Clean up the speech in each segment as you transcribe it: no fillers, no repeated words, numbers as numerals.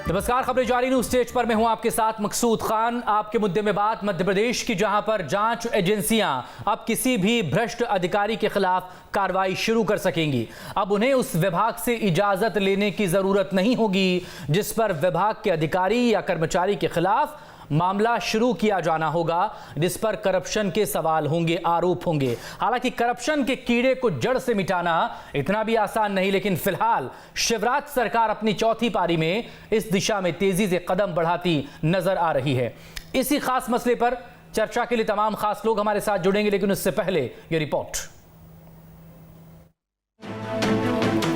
नमस्कार, खबरें जारी न्यूज स्टेज पर मैं हूं आपके साथ मकसूद खान। आपके मुद्दे में बात मध्य प्रदेश की, जहां पर जांच एजेंसियां अब किसी भी भ्रष्ट अधिकारी के खिलाफ कार्रवाई शुरू कर सकेंगी। अब उन्हें उस विभाग से इजाजत लेने की जरूरत नहीं होगी जिस पर विभाग के अधिकारी या कर्मचारी के खिलाफ मामला शुरू किया जाना होगा, जिस पर करप्शन के सवाल होंगे, आरोप होंगे। हालांकि करप्शन के कीड़े को जड़ से मिटाना इतना भी आसान नहीं, लेकिन फिलहाल शिवराज सरकार अपनी चौथी पारी में इस दिशा में तेजी से कदम बढ़ाती नजर आ रही है। इसी खास मसले पर चर्चा के लिए तमाम खास लोग हमारे साथ जुड़ेंगे, लेकिन उससे पहले ये रिपोर्ट।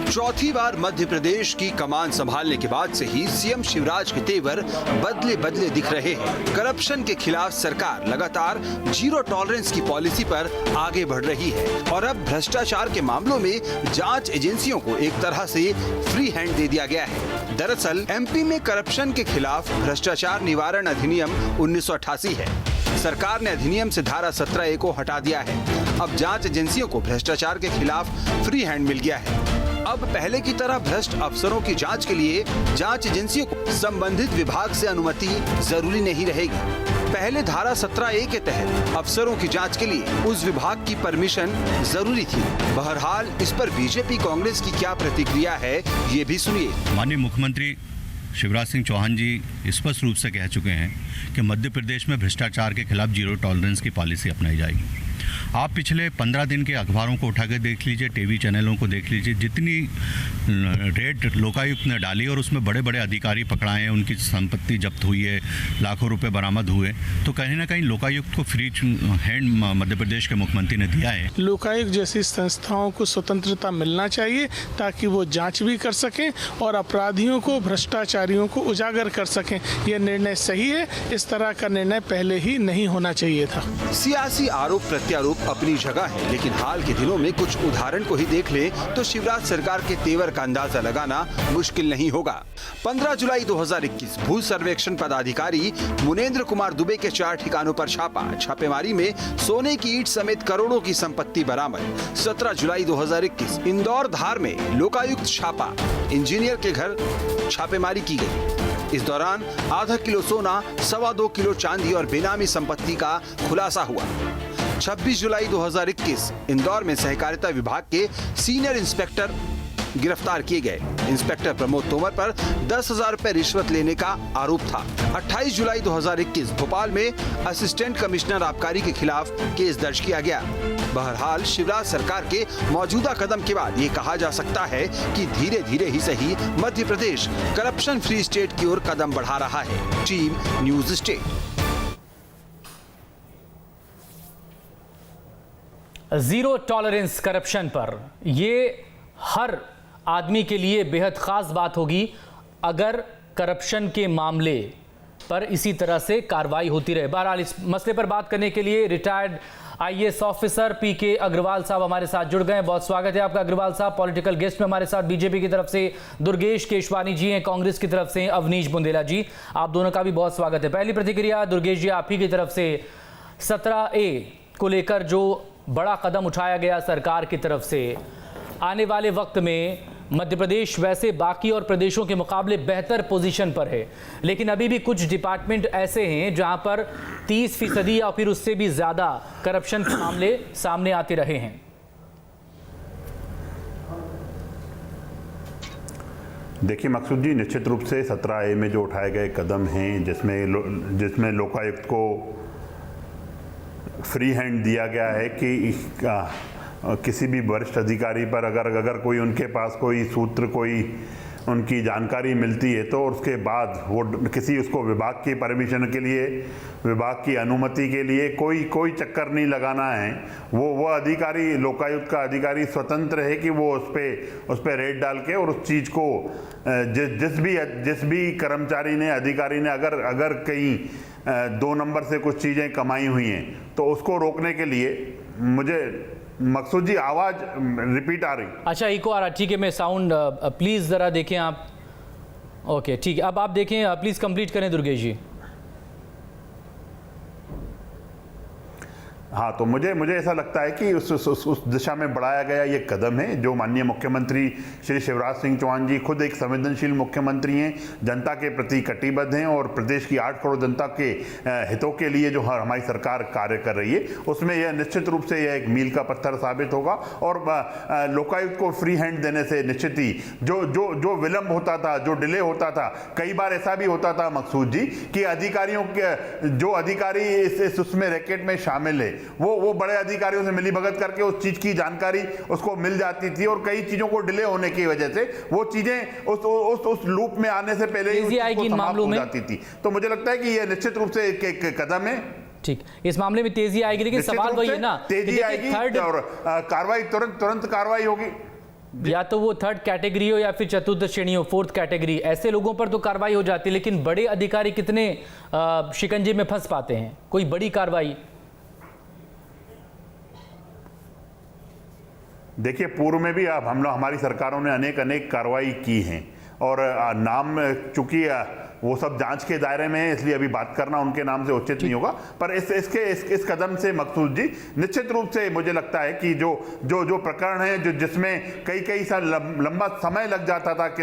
चौथी बार मध्य प्रदेश की कमान संभालने के बाद से ही सीएम शिवराज के तेवर बदले बदले दिख रहे हैं। करप्शन के खिलाफ सरकार लगातार जीरो टॉलरेंस की पॉलिसी पर आगे बढ़ रही है और अब भ्रष्टाचार के मामलों में जांच एजेंसियों को एक तरह से फ्री हैंड दे दिया गया है। दरअसल एमपी में करप्शन के खिलाफ भ्रष्टाचार निवारण अधिनियम 1988 है। सरकार ने अधिनियम से धारा 17A को हटा दिया है। अब जांच एजेंसियों को भ्रष्टाचार के खिलाफ फ्री हैंड मिल गया है। अब पहले की तरह भ्रष्ट अफसरों की जांच के लिए जांच एजेंसियों को संबंधित विभाग से अनुमति जरूरी नहीं रहेगी। पहले धारा 17A के तहत अफसरों की जांच के लिए उस विभाग की परमिशन जरूरी थी। बहरहाल इस पर बीजेपी कांग्रेस की क्या प्रतिक्रिया है, ये भी सुनिए। माननीय मुख्यमंत्री शिवराज सिंह चौहान जी स्पष्ट रूप से कह चुके हैं कि मध्य प्रदेश में भ्रष्टाचार के खिलाफ जीरो टॉलरेंस की पॉलिसी अपनाई जाएगी। आप पिछले 15 दिन के अखबारों को उठा के देख लीजिए, टीवी चैनलों को देख लीजिए, जितनी रेड लोकायुक्त ने डाली और उसमें बड़े बड़े अधिकारी पकड़ाए, उनकी संपत्ति जब्त हुई है, लाखों रुपए बरामद हुए, तो कहीं ना कहीं लोकायुक्त को फ्री हैंड मध्य प्रदेश के मुख्यमंत्री ने दिया है। लोकायुक्त जैसी संस्थाओं को स्वतंत्रता मिलना चाहिए ताकि वो जांच भी कर सकें और अपराधियों को, भ्रष्टाचारियों को उजागर कर सकें। यह निर्णय सही है। इस तरह का निर्णय पहले ही नहीं होना चाहिए था। सियासी आरोप प्रत्यारोप अपनी जगह है, लेकिन हाल के दिनों में कुछ उदाहरण को ही देख ले तो शिवराज सरकार के तेवर का अंदाजा लगाना मुश्किल नहीं होगा। 15 जुलाई 2021 भू सर्वेक्षण पदाधिकारी मुनेंद्र कुमार दुबे के 4 ठिकानों पर छापा। छापेमारी में सोने की ईंट समेत करोड़ों की संपत्ति बरामद। 17 जुलाई 2021 इंदौर धार में लोकायुक्त छापा, इंजीनियर के घर छापेमारी की गई। इस दौरान आधा किलो सोना, 2.25 किलो चांदी और बेनामी संपत्ति का खुलासा हुआ। 26 जुलाई 2021 इंदौर में सहकारिता विभाग के सीनियर इंस्पेक्टर गिरफ्तार किए गए। इंस्पेक्टर प्रमोद तोमर पर 10,000 रुपए रिश्वत लेने का आरोप था। 28 जुलाई 2021 भोपाल में असिस्टेंट कमिश्नर आबकारी के खिलाफ केस दर्ज किया गया। बहरहाल शिवराज सरकार के मौजूदा कदम के बाद ये कहा जा सकता है कि धीरे धीरे ही सही Madhya Pradesh corruption free state की ओर कदम बढ़ा रहा है। Team news state. Zero tolerance corruption पर, ये हर आदमी के लिए बेहद खास बात होगी अगर करप्शन के मामले पर इसी तरह से कार्रवाई होती रहे। बहरहाल इस मसले पर बात करने के लिए रिटायर्ड आईएएस ऑफिसर पीके अग्रवाल साहब हमारे साथ जुड़ गए हैं। बहुत स्वागत है आपका अग्रवाल साहब। पॉलिटिकल गेस्ट में हमारे साथ बीजेपी की तरफ से दुर्गेश केशवानी जी हैं, कांग्रेस की तरफ से अवनीश बुंदेला जी। आप दोनों का भी बहुत स्वागत है। पहली प्रतिक्रिया दुर्गेश जी आप ही की तरफ से, 17A को लेकर जो बड़ा कदम उठाया गया सरकार की तरफ से, आने वाले वक्त में मध्य प्रदेश वैसे बाकी और प्रदेशों के मुकाबले बेहतर पोजीशन पर है, लेकिन अभी भी कुछ डिपार्टमेंट ऐसे हैं जहां पर 30% या फिर उससे भी ज्यादा करप्शन के मामले सामने आते रहे हैं। देखिए मकसूद जी, निश्चित रूप से 17A में जो उठाए गए कदम हैं, जिसमें लोकायुक्त को फ्री हैंड दिया गया है कि किसी भी वरिष्ठ अधिकारी पर अगर कोई उनके पास कोई सूत्र, कोई उनकी जानकारी मिलती है तो उसके बाद वो किसी उसको विभाग की परमिशन के लिए, विभाग की अनुमति के लिए कोई चक्कर नहीं लगाना है। वो अधिकारी, लोकायुक्त का अधिकारी स्वतंत्र है कि वो उस पे रेड डाल के और उस चीज़ को जिस भी कर्मचारी ने, अधिकारी ने अगर कहीं 2 नंबर से कुछ चीज़ें कमाई हुई हैं तो उसको रोकने के लिए, मुझे मकसूद जी आवाज़ रिपीट आ रही। अच्छा, इको आ रहा, ठीक है। मैं साउंड प्लीज़ ज़रा देखें आप। ओके ठीक है, अब आप देखें, प्लीज़ कंप्लीट करें दुर्गेश जी। हाँ, तो मुझे ऐसा लगता है कि उस दिशा में बढ़ाया गया ये कदम है। जो माननीय मुख्यमंत्री श्री शिवराज सिंह चौहान जी खुद एक संवेदनशील मुख्यमंत्री हैं, जनता के प्रति कटिबद्ध हैं और प्रदेश की 8 करोड़ जनता के हितों के लिए जो हमारी सरकार कार्य कर रही है, उसमें यह निश्चित रूप से यह एक मील का पत्थर साबित होगा। और लोकायुक्त को फ्री हैंड देने से निश्चित ही जो विलंब होता था, जो डिले होता था, कई बार ऐसा भी होता था मकसूद जी कि अधिकारियों के जो अधिकारी इस उसमें रैकेट में शामिल है, वो बड़े अधिकारियों से मिलीभगत करके उस चीज की जानकारी उसको मिल जाती थी और कई चीजों को डिले होने की वजह से वो चीजें उस लूप में आने से पहले ही आएगी इन मामलों में जाती थी। तो मुझे लगता है कि यह निश्चित रूप से एक कदम है। ठीक, इस मामले में तेजी आएगी, लेकिन सवाल वही है ना, तेजी आएगी और कार्रवाई तुरंत कार्रवाई होगी। या तो वो 3rd कैटेगरी हो या फिर चतुर्थ श्रेणी हो, 4th कैटेगरी, ऐसे लोगों पर तो कार्रवाई हो जाती है, लेकिन बड़े अधिकारी कितने शिकंजे में फंस पाते हैं? कोई बड़ी कार्रवाई? देखिए, पूर्व में भी अब हमारी सरकारों ने अनेक कार्रवाई की हैं और नाम चूंकि वो सब जांच के दायरे में है, इसलिए अभी बात करना उनके नाम से उचित नहीं होगा। पर इस कदम से मकसूद जी निश्चित रूप से मुझे लगता है कि जो प्रकरण है जिसमें कई साल लंबा समय लग जाता था कि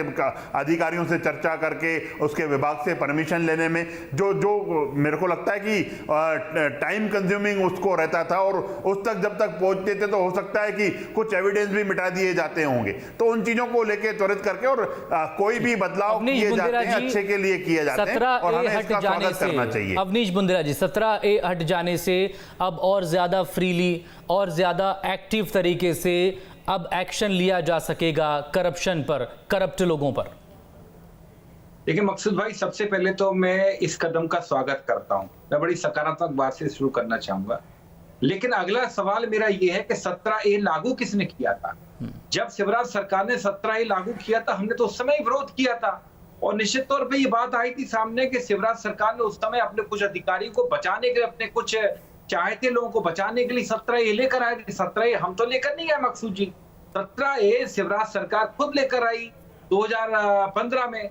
अधिकारियों से चर्चा करके उसके विभाग से परमिशन लेने में, जो मेरे को लगता है कि टाइम कंज्यूमिंग उसको रहता था और उस तक जब तक पहुंचते थे तो हो सकता है कि कुछ एविडेंस भी मिटा दिए जाते होंगे। तो उन चीजों को लेकर त्वरित करके और कोई भी बदलाव किए जाते हैं अच्छे के लिए किया जाते हैं और हमें इसका स्वागत करना चाहिए। अवनीश बुंदेला जी, 17A हट जाने से अब और ज्यादा फ्रीली और ज्यादा एक्टिव तरीके से अब एक्शन लिया जा सकेगा करप्शन पर, करप्ट लोगों पर। देखिए मकसूद भाई, सबसे पहले तो मैं इस कदम का स्वागत करता हूं। मैं बड़ी सकारात्मक बात से शुरू करना चाहूंगा, लेकिन अगला सवाल मेरा यह है कि 17A लागू किसने किया था? जब शिवराज सरकार ने 17A लागू किया था, हमने तो उस समय विरोध किया था और निश्चित तौर पे ये बात आई थी सामने कि शिवराज सरकार ने उस समय अपने कुछ अधिकारियों को बचाने के लिए, अपने कुछ चाहते लोगों को बचाने के लिए 17A लेकर आए थे। 17A हम तो लेकर नहीं आए मकसूद जी, 17A शिवराज सरकार खुद लेकर आई 2015 में।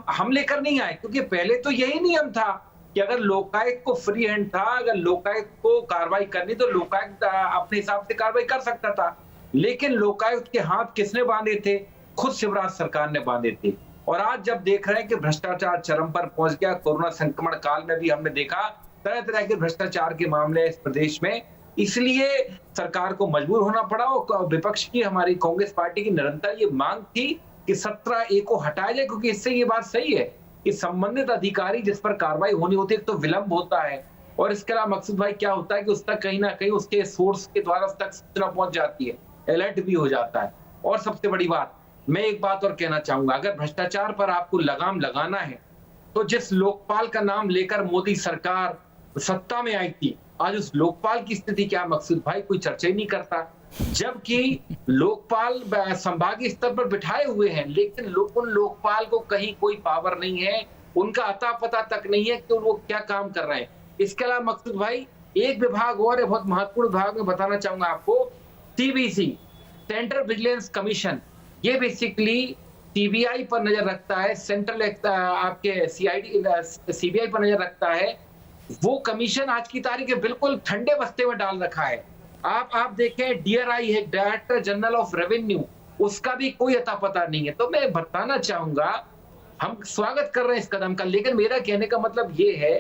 हम लेकर नहीं आए, क्योंकि पहले तो यही नियम था कि अगर लोकायुक्त को फ्री हैंड था, अगर लोकायुक्त को कार्रवाई करनी तो लोकायुक्त अपने हिसाब से कार्रवाई कर सकता था। लेकिन लोकायुक्त के हाथ किसने बांधे थे? खुद शिवराज सरकार ने बांधे थे। और आज जब देख रहे हैं कि भ्रष्टाचार चरम पर पहुंच गया, कोरोना संक्रमण काल में भी हमने देखा तरह तरह के भ्रष्टाचार के मामले इस प्रदेश में, इसलिए सरकार को मजबूर होना पड़ा। और विपक्ष की, हमारी कांग्रेस पार्टी की निरंतर ये मांग थी कि 17A को हटाया जाए, क्योंकि इससे ये बात सही है कि संबंधित अधिकारी जिस पर कार्रवाई होनी होती है तो विलंब होता है, और इसके अलावा मकसूद भाई क्या होता है कि उस तक कहीं ना कहीं उसके सोर्स के द्वारा उस तक सूचना पहुंच जाती है, अलर्ट भी हो जाता है। और सबसे बड़ी बात, मैं एक बात और कहना चाहूंगा, अगर भ्रष्टाचार पर आपको लगाम लगाना है तो जिस लोकपाल का नाम लेकर मोदी सरकार सत्ता में आई थी, आज उस लोकपाल की स्थिति क्या मकसूद भाई? कोई चर्चा ही नहीं करता। जबकि लोकपाल संभागीय स्तर पर बिठाए हुए हैं, लेकिन उन लोकपाल को कहीं कोई पावर नहीं है, उनका अता पता तक नहीं है कि वो क्या काम कर रहे हैं। इसके अलावा मकसूद भाई एक विभाग और है, बहुत महत्वपूर्ण विभाग में बताना चाहूंगा आपको, CVC, सेंट्रल विजिलेंस कमीशन। ये बेसिकली CBI पर नजर रखता है, सेंट्रल आपके CBI पर नजर रखता है। वो कमीशन आज की तारीख में बिल्कुल ठंडे बस्ते में डाल रखा है। आप देखें, DRI है, डायरेक्टर जनरल ऑफ रेवेन्यू, उसका भी कोई अता पता नहीं है। तो मैं बताना चाहूंगा, हम स्वागत कर रहे हैं इस कदम का, लेकिन मेरा कहने का मतलब ये है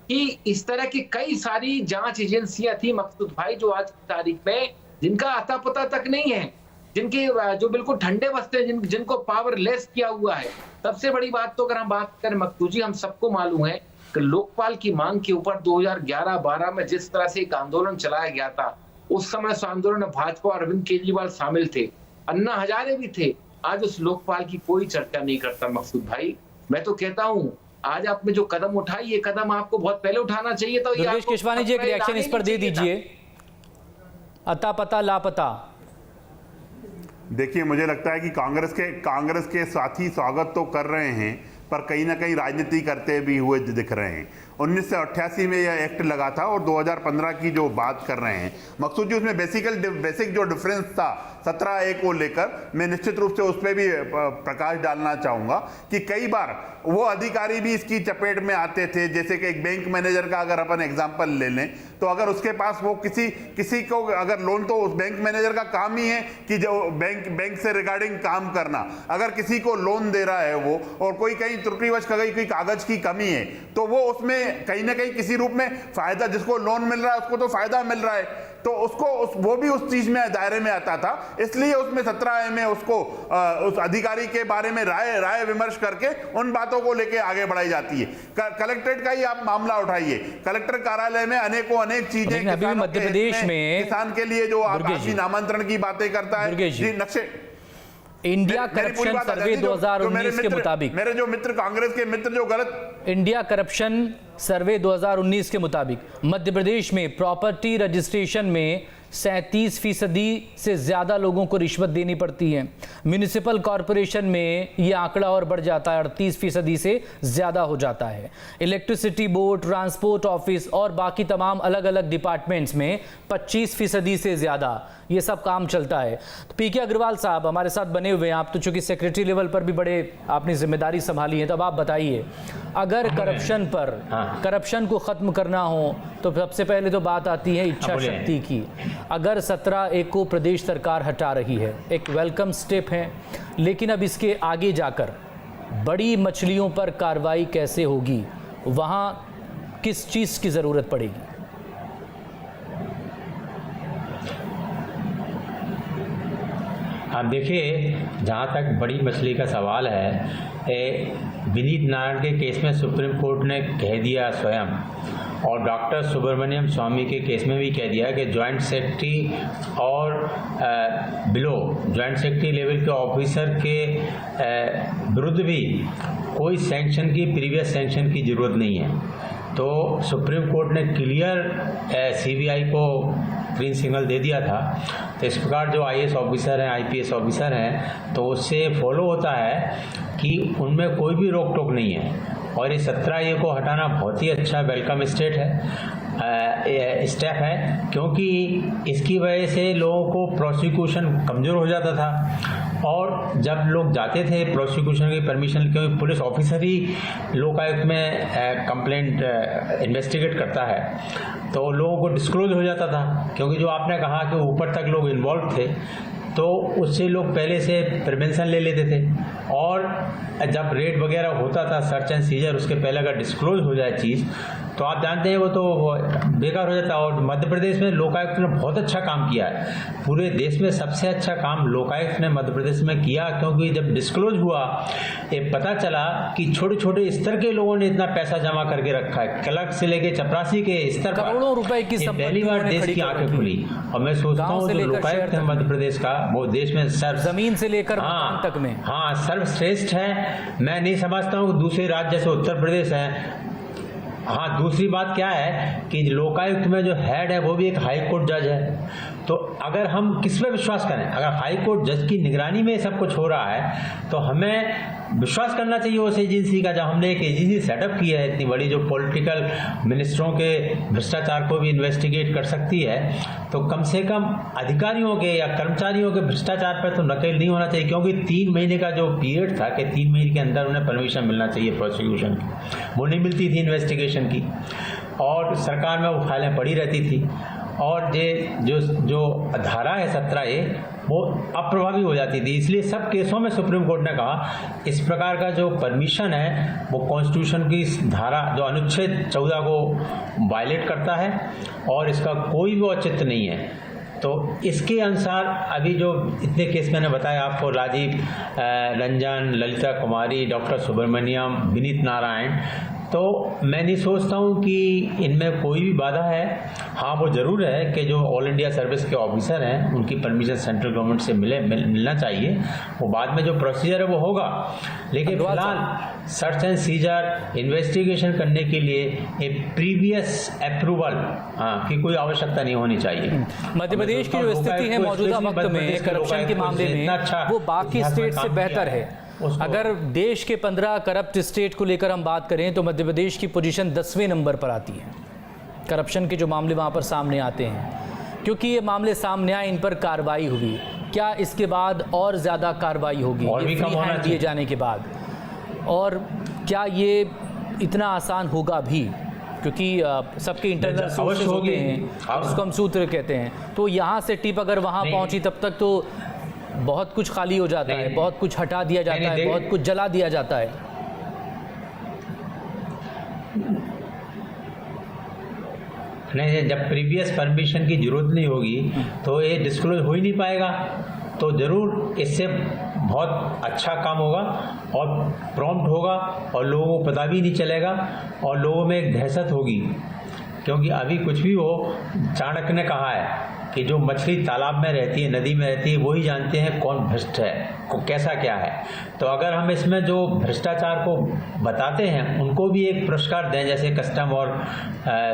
कि इस तरह की कई सारी जांच एजेंसियां थी मकसूद भाई, जो आज की तारीख में जिनका अता पता तक नहीं है, जिनके जो बिल्कुल ठंडे बस्ते, जिनको पावरलेस किया हुआ है। सबसे बड़ी बात तो अगर हम बात करें मकसूद जी, हम सबको मालूम है कि लोकपाल की मांग के ऊपर 2011-12 में जिस तरह से एक आंदोलन चलाया गया था, उस समय उस आंदोलन में भाजपा और अरविंद केजरीवाल शामिल थे, अन्ना हजारे भी थे। आज उस लोकपाल की कोई चर्चा नहीं करता मकसूद भाई। मैं तो कहता हूँ, आज आपने जो कदम उठाई, ये कदम आपको बहुत पहले उठाना चाहिए था। दुर्गेश केशवानी जी, एक रिएक्शन इस पर दे दीजिए। अता पता लापता। देखिए, मुझे लगता है कि कांग्रेस के साथी स्वागत तो कर रहे हैं, पर कहीं ना कहीं राजनीति करते भी हुए दिख रहे हैं। 1988 में यह एक्ट लगा था और 2015 की जो बात कर रहे हैं मकसूद जी, उसमें बेसिक जो डिफरेंस था 17A को लेकर, मैं निश्चित रूप से उस पर भी प्रकाश डालना चाहूँगा कि कई बार वो अधिकारी भी इसकी चपेट में आते थे। जैसे कि एक बैंक मैनेजर का अगर अपन एग्जाम्पल ले लें तो अगर उसके पास वो किसी को अगर लोन, तो उस बैंक मैनेजर का काम ही है कि जो बैंक से रिगार्डिंग काम करना, अगर किसी को लोन दे रहा है वो और कोई कहीं त्रुटिवश कोई कागज की कमी है तो वो उसमें कहीं ना कहीं किसी रूप में फायदा, जिसको लोन मिल रहा है उसको तो फायदा मिल रहा है, तो वो भी उस चीज में दायरे में आता था। इसलिए उसमें 17A में उसको उस अधिकारी के बारे में राय विमर्श करके उन बातों को लेके आगे बढ़ाई जाती है। कलेक्ट्रेट का ही आप मामला उठाइए, कलेक्टर कार्यालय में अनेक चीजें, अभी मध्य प्रदेश में किसान के लिए जो आपसी नामांतरण की बातें करता है, नक्शे इंडिया करप्शन सर्वे 2019 के मुताबिक, मेरे जो मित्र कांग्रेस के मित्र जो गलत, इंडिया करप्शन सर्वे 2019 के मुताबिक मध्य प्रदेश में प्रॉपर्टी रजिस्ट्रेशन में 37% से ज्यादा लोगों को रिश्वत देनी पड़ती है। म्युनिसिपल कॉरपोरेशन में यह आंकड़ा और बढ़ जाता है, 38% से ज्यादा हो जाता है। इलेक्ट्रिसिटी बोर्ड, ट्रांसपोर्ट ऑफिस और बाकी तमाम अलग अलग डिपार्टमेंट्स में 25% से ज्यादा ये सब काम चलता है। तो पीके अग्रवाल साहब हमारे साथ बने हुए हैं, आप तो चूंकि सेक्रेटरी लेवल पर भी बड़े आपने जिम्मेदारी संभाली है, तब आप बताइए, अगर करप्शन को खत्म करना हो तो सबसे पहले तो बात आती है इच्छा शक्ति की। अगर 17A को प्रदेश सरकार हटा रही है, एक वेलकम स्टेप है, लेकिन अब इसके आगे जाकर बड़ी मछलियों पर कार्रवाई कैसे होगी, वहां किस चीज की जरूरत पड़ेगी? आप देखिए, जहाँ तक बड़ी मछली का सवाल है, विनीत नारायण के केस में सुप्रीम कोर्ट ने कह दिया स्वयं, और डॉक्टर सुब्रमण्यम स्वामी के केस में भी कह दिया कि जॉइंट सेक्रेटरी और बिलो जॉइंट सेक्रेटरी लेवल के ऑफिसर के विरुद्ध भी कोई सैंक्शन की, प्रीवियस सैंक्शन की ज़रूरत नहीं है। तो सुप्रीम कोर्ट ने क्लियर CBI को ग्रीन सिग्नल दे दिया था। तो इस प्रकार जो IAS ऑफिसर हैं, IPS ऑफिसर हैं, तो उससे फॉलो होता है कि उनमें कोई भी रोक टोक नहीं है। और ये 17A को हटाना बहुत ही अच्छा वेलकम स्टेप है, क्योंकि इसकी वजह से लोगों को प्रोसिक्यूशन कमज़ोर हो जाता था। और जब लोग जाते थे प्रोसिक्यूशन की परमिशन, क्योंकि पुलिस ऑफिसर ही लोकायुक्त में कंप्लेंट इन्वेस्टिगेट करता है, तो लोगों को डिस्क्लोज हो जाता था। क्योंकि जो आपने कहा कि ऊपर तक लोग इन्वॉल्व थे, तो उससे लोग पहले से प्रिवेंशन ले लेते थे, और जब रेड वगैरह होता था, सर्च एंड सीजर, उसके पहले अगर डिस्क्लोज हो जाए चीज़, तो आप जानते हैं वो तो बेकार हो जाता है। और मध्य प्रदेश में लोकायुक्त ने बहुत अच्छा काम किया है, पूरे देश में सबसे अच्छा काम लोकायुक्त ने मध्य प्रदेश में किया, क्योंकि जब डिस्क्लोज हुआ, ये पता चला कि छोटे छोटे स्तर के लोगों ने इतना पैसा जमा करके रखा है, क्लर्क से लेकर चपरासी के स्तर पर करोड़ों रुपए की पहली बार देश की आंखें खुली। और मैं सोचता हूँ जो लोकायुक्त है मध्य प्रदेश का, वो देश में जमीन से लेकर मकान तक में सर्वश्रेष्ठ है। मैं नहीं समझता हूँ दूसरे राज्य जैसे उत्तर प्रदेश है। हाँ, दूसरी बात क्या है कि लोकायुक्त में जो हेड है वो भी एक हाई कोर्ट जज है। तो अगर हम किस पे विश्वास करें, अगर हाई कोर्ट जज की निगरानी में सब कुछ हो रहा है, तो हमें विश्वास करना चाहिए उस एजेंसी का। जब हमने एक एजेंसी सेटअप की है इतनी बड़ी, जो पॉलिटिकल मिनिस्टरों के भ्रष्टाचार को भी इन्वेस्टिगेट कर सकती है, तो कम से कम अधिकारियों के या कर्मचारियों के भ्रष्टाचार पर तो नकेल नहीं होना चाहिए। क्योंकि 3 महीने का जो पीरियड था कि 3 महीने के अंदर उन्हें परमिशन मिलना चाहिए प्रोसिक्यूशन की, वो नहीं मिलती थी इन्वेस्टिगेशन की, और सरकार में वो फाइलें पड़ी रहती थी। और जो धारा है 17A वो अप्रभावी हो जाती थी। इसलिए सब केसों में सुप्रीम कोर्ट ने कहा इस प्रकार का जो परमिशन है वो कॉन्स्टिट्यूशन की धारा जो अनुच्छेद 14 को वायलेट करता है, और इसका कोई भी औचित्य नहीं है। तो इसके अनुसार अभी जो इतने केस मैंने बताया आपको, राजीव रंजन, ललिता कुमारी, डॉक्टर सुब्रमण्यम, विनीत नारायण, तो मैं नहीं सोचता हूँ कि इनमें कोई भी बाधा है। हाँ, वो ज़रूर है कि जो ऑल इंडिया सर्विस के ऑफिसर हैं उनकी परमिशन सेंट्रल गवर्नमेंट से मिलना चाहिए, वो बाद में जो प्रोसीजर है वो होगा। लेकिन फिलहाल सर्च एंड सीजर इन्वेस्टिगेशन करने के लिए एक प्रीवियस अप्रूवल की कोई आवश्यकता नहीं होनी चाहिए। मध्य प्रदेश की जो स्थिति है मौजूदा वक्त में करप्शन के मामले में, वो बाकी स्टेट से बेहतर है। अगर देश के 15 करप्ट स्टेट को लेकर हम बात करें तो मध्य प्रदेश की पोजीशन 10वें नंबर पर आती है। करप्शन के जो मामले वहाँ पर सामने आते हैं, क्योंकि ये मामले सामने आए, इन पर कार्रवाई हुई। क्या इसके बाद और ज़्यादा कार्रवाई होगी ये फ्री हैंड दिए जाने के बाद? और क्या ये इतना आसान होगा भी, क्योंकि सबके इंटरनल सोर्सेज होते हैं, जिसको हम सूत्र कहते हैं। तो यहाँ से टिप अगर वहाँ पहुँची तब तक तो बहुत कुछ खाली हो जाता है, बहुत कुछ हटा दिया जाता है, बहुत कुछ जला दिया जाता है। नहीं, जब प्रीवियस परमिशन की जरूरत नहीं होगी तो ये डिस्क्लोज हो ही नहीं पाएगा। तो ज़रूर इससे बहुत अच्छा काम होगा और प्रॉम्प्ट होगा और लोगों को पता भी नहीं चलेगा और लोगों में एक दहशत होगी, क्योंकि अभी कुछ भी हो, चाणक्य ने कहा है कि जो मछली तालाब में रहती है, नदी में रहती है, वही जानते हैं कौन भ्रष्ट है, कैसा क्या है। तो अगर हम इसमें जो भ्रष्टाचार को बताते हैं उनको भी एक पुरस्कार दें, जैसे कस्टम और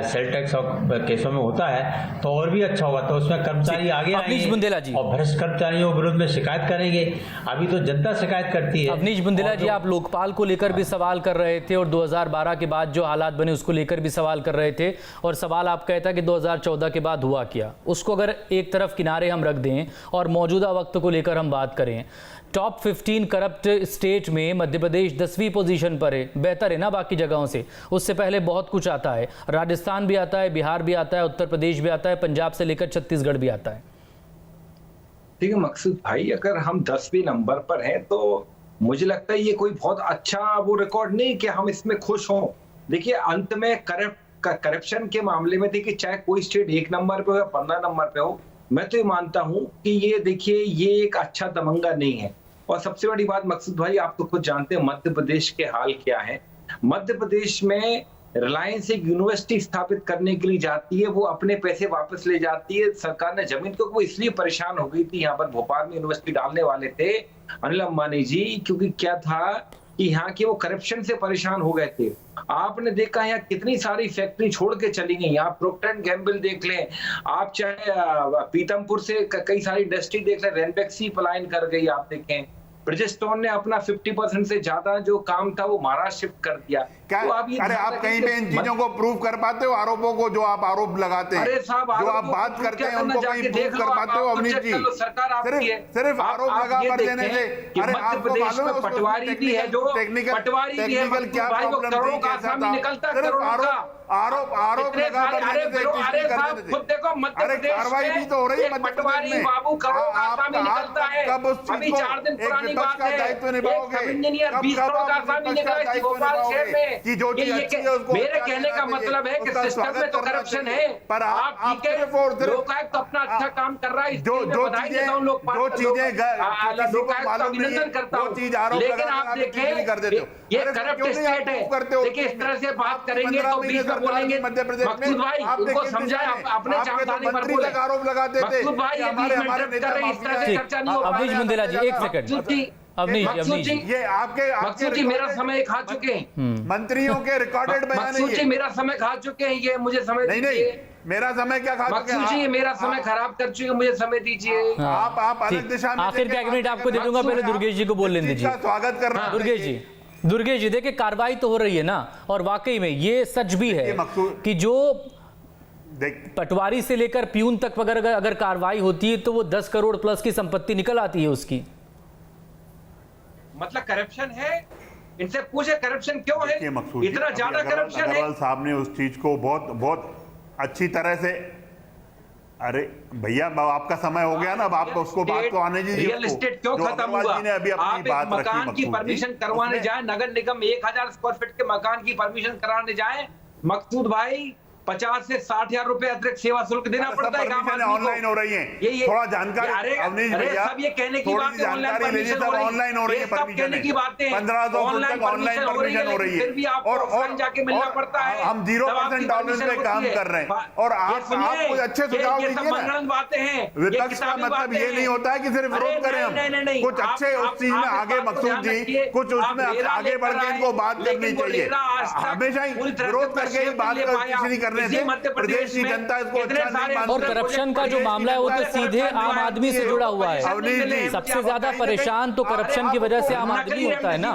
सेल टैक्स और केसों में होता है, तो और भी अच्छा होगा। तो उसमें कर्मचारी आगे आएंगे और भ्रष्ट कर्मचारियों के विरुद्ध में शिकायत करेंगे। अभी तो जनता शिकायत करती है। अवनीश बुंदेला जी, आप लोकपाल को लेकर भी सवाल कर रहे थे और 2012 के बाद जो हालात बने उसको लेकर भी सवाल कर रहे थे, और सवाल आप कहता कि 2014 के बाद हुआ क्या। उसको अगर एक तरफ किनारे हम रख दें और मौजूदा वक्त को लेकर हम बात करें, टॉप 15 करप्ट स्टेट में मध्य प्रदेश 10वीं पोजीशन पर है। बेहतर है ना बाकी जगहों से? उससे पहले बहुत कुछ आता है, राजस्थान भी आता है, बिहार भी आता है, उत्तर प्रदेश भी आता है, पंजाब से लेकर छत्तीसगढ़ भी आता है। ठीक है मकसूद भाई, अगर हम 10वें नंबर पर हैं तो मुझे लगता है ये कोई बहुत अच्छा वो रिकॉर्ड नहीं कि हम इसमें खुश हों। देखिए, अंत में करप्शन के मामले में देखिए, चाहे कोई स्टेट 1 नंबर पे हो या 15 नंबर पे हो, मैं तो ये मानता हूं कि ये देखिए ये एक अच्छा दबंगा नहीं है। और सबसे बड़ी बात मकसूद भाई, आप तो खुद जानते हैं मध्य प्रदेश के हाल क्या है। मध्य प्रदेश में रिलायंस एक यूनिवर्सिटी स्थापित करने के लिए जाती है, वो अपने पैसे वापस ले जाती है। सरकार ने जमीन को वो इसलिए परेशान हो गई थी, यहाँ पर भोपाल में यूनिवर्सिटी डालने वाले थे अनिल अंबानी जी, क्योंकि क्या था कि यहाँ के वो करप्शन से परेशान हो गए थे। आपने देखा यहाँ कितनी सारी फैक्ट्री छोड़ के चली गई। यहाँ प्रोक्टर एंड गैम्बल देख लें, आप चाहे पीतमपुर से कई सारी इंडस्ट्री देख लें, रेनबैक्सी पलायन कर गई। आप देखें ब्रिजस्टोन ने अपना 50% से ज्यादा जो काम था वो महाराष्ट्र शिफ्ट कर दिया। क्या तो अरे आप कहीं पे इन चीजों को प्रूव कर पाते हो? आरोपों को जो आप आरोप लगाते हैं, अरे साहब, जो आप बात करते हैं, उनको कहीं प्रूव कर पाते हो? अवनीश जी, सिर्फ आरोप लगा कर देने से, अरे आपको मालूम है पटवारी भी है, जो टेक्निकल क्या प्रॉब्लम थी, कैसा था? सिर्फ आरोप लगा कर देने से खुद देखो मध्य प्रदेश कार्रवाई भी तो हो रही है मध्य प्रदेश में। बाबू करोड़ों का आसामी निकलता है। कब उस चीज को एक विपक्ष का दायित्व निभाओगे? कि जो चीज अच्छी है उसको, मेरे कहने का मतलब है कि सिस्टम में तो करप्शन है, पर आप ठीक है, लोकायुक्त तो अपना अच्छा काम कर रहा है, जो चीजें अभिनंदन करता हूँ, लेकिन आप देखें ये करप्ट स्टेट है। देखिए इस तरह से बात करेंगे तो बीच में बोलेंगे मकसूद भाई, उनको समझाएं, अपने चावदानी पर बोले। आरोप लगाते थे मकसूद भाई हमारे नेता इस तरह से चर्चा नहीं हो पाएगा। अवनीश बुंदेला जी, एक सेकंड। अवनीश जी, ये आपके मेरा समय खा चुके हैं, मंत्रियों के रिकॉर्डेड बयान नहीं है। मेरा समय खा चुके हैं, ये मुझे समय नहीं, मेरा समय क्या खा चुके हैं? जी मेरा समय खराब कर चुके हैं, मुझे समय दीजिए। आप अलग दिशा में, आखिर का 1 मिनट आपको दे दूंगा, पहले दुर्गेश जी को बोलने दीजिए। स्वागत कर रहा हूं दुर्गेश जी, देखिए कार्रवाई तो हो रही है ना, और वाकई में ये सच भी है कि जो पटवारी से लेकर प्यून तक अगर कार्रवाई होती है तो वो 10 करोड़ प्लस की संपत्ति निकल आती है उसकी। मतलब करप्शन है, इनसे पूछे करप्शन क्यों है, इतना ज्यादा करप्शन है। अग्रवाल साहब ने उस चीज को बहुत अच्छी तरह से, अरे भैया आपका समय हो गया ना, अब आप उसको बात को आने दीजिए। रियल एस्टेट क्यों खत्म हुआ? आप एक मकान की परमिशन करवाने जाए, नगर निगम 1000 स्क्वायर फीट के मकान की परमिशन कराने जाए, मकसूद भाई 50 से 60 हजार रुपए अतिरिक्त सेवा शुल्क देना पड़ता है। ऑनलाइन हो रही है, थोड़ा जानकारी अवनीश भैया, सब ये कहने की बात है, ऑनलाइन हो रही है परमिशन, 1500 तक ऑनलाइन परमिशन हो रही है, और जाके मिलना पड़ता है। हम 0% टॉलरेंस पे काम कर रहे हैं, और आप कुछ अच्छे सुझाव दीजिए ना। बातें हैं, विपक्ष का मतलब ये नहीं होता है कि सिर्फ विरोध करें हम, कुछ अच्छे उस चीज में आगे, मकसूद जी कुछ उसमें आगे बढ़ के इनको बात करनी चाहिए। हमेशा ही विरोध करके ही बात किसी नहीं करना करने इसी से मध्य प्रदेश की में जनता इसको कितने अच्छा नहीं सारे मानती। और करप्शन का जो मामला है वो तो सीधे आम आदमी से जुड़ा हुआ है। अवनीश जी, सबसे ज्यादा परेशान तो करप्शन की वजह से आम आदमी होता है ना।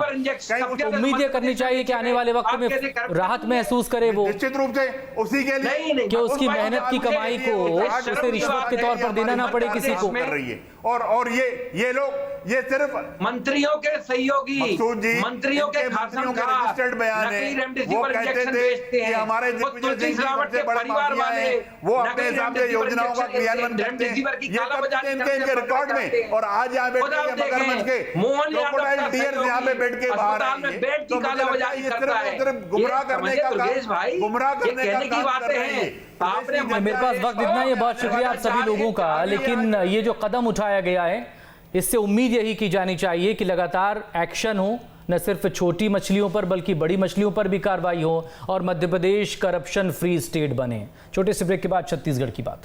उम्मीद करनी चाहिए कि आने वाले वक्त में राहत महसूस करे वो, निश्चित रूप से उसी के लिए कि उसकी मेहनत की कमाई को उसे रिश्वत के तौर पर देना ना पड़े किसी को। कर रही है और ये लोग ये सिर्फ मंत्रियों के सहयोगी, मकसूद जी, मंत्रियों के मंत्रियों के रजिस्टर्ड बयान है, वो कहते थे कि हमारे दिग्विजय सिंह जी बड़े माफिया हैं, वो अपने हिसाब से योजनाओं का क्रियान्वयन करते हैं, ये करते इनके रिकॉर्ड में। और आज यहाँ बैठ के मगरमच्छ के क्रोकोडाइल टीयर्स यहाँ पे बैठ के बाहर आएंगे, तो मुझे लगता है ये सिर्फ गुमराह करने का काम, गुमराह करने का काम कर रहे हैं। मेरे पास वक्त इतना ही है, बहुत शुक्रिया आप सभी लोगों का। लेकिन ये जो कदम उठाया गया है, इससे उम्मीद यही की जानी चाहिए कि लगातार एक्शन हो, न सिर्फ छोटी मछलियों पर बल्कि बड़ी मछलियों पर भी कार्रवाई हो और Madhya Pradesh corruption free state बने। छोटे से ब्रेक के बाद छत्तीसगढ़ की बात।